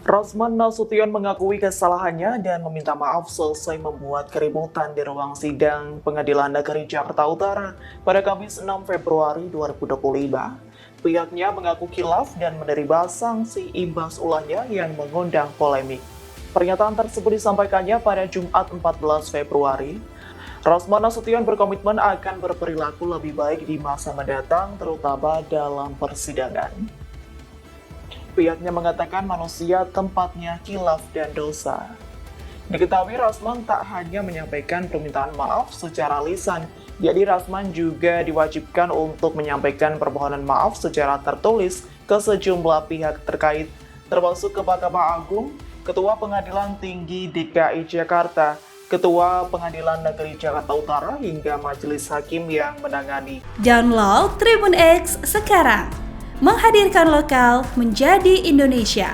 Rosman Nasution mengakui kesalahannya dan meminta maaf selesai membuat keributan di ruang sidang Pengadilan Negeri Jakarta Utara pada Kamis 6 Februari 2025. Pihaknya mengaku khilaf dan menerima sanksi imbas ulangnya yang mengundang polemik. Pernyataan tersebut disampaikannya pada Jumat 14 Februari. Rosman Nasution berkomitmen akan berperilaku lebih baik di masa mendatang, terutama dalam persidangan. Pihaknya mengatakan manusia tempatnya khilaf dan dosa. Diketahui Rosman tak hanya menyampaikan permintaan maaf secara lisan, jadi Rosman juga diwajibkan untuk menyampaikan permohonan maaf secara tertulis ke sejumlah pihak terkait, termasuk ke Mahkamah Agung, Ketua Pengadilan Tinggi DKI Jakarta, Ketua Pengadilan Negeri Jakarta Utara, hingga Majelis Hakim yang menangani. Download Tribun X sekarang, menghadirkan lokal menjadi Indonesia.